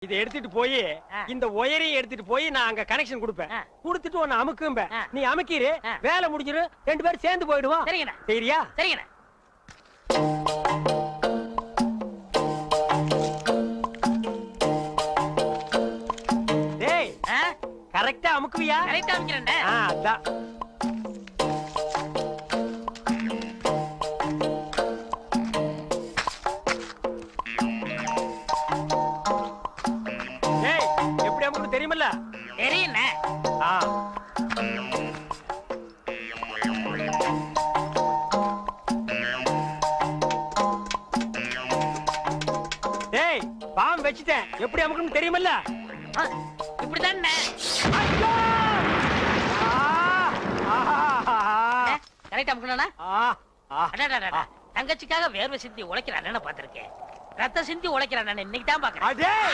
இதை எடுத்துட்டு போய் இந்த ஒயரையும் எடுத்துட்டு போய் நான் அங்க கனெக்ஷன் கொடுப்பேன். கொடுத்துட்டு உன்னை அமுக்கும்ப. நீ அமுக்கிரு, வேலை முடிஞ்சிரும், ரெண்டு பேரும் சேர்ந்து போயிடுவோம். சரிங்கண்ணா. சரியா? சரிங்கண்ணா. டேய், கரெக்டா அமுக்குவியா? கரெக்டா அமுக்கிறேன். அதான். டேய், எப்படி அமுக்கு தெரியுமில்ல? தெரியுண்ணே. டேய், பாம் வச்சிட்டேன், எப்படி அமுக்குன்னு தெரியுமில்ல? இப்படிதானே. கரெக்டா அமுக்கணும்னா? தங்கச்சிக்காக வேர்வை சிந்தி உழைக்கிற அண்ணனை பாத்திருக்கேன். ரத்த சிந்தி உழைக்கிற அண்ணன் இன்னைக்கு தான் பாக்குறேன்.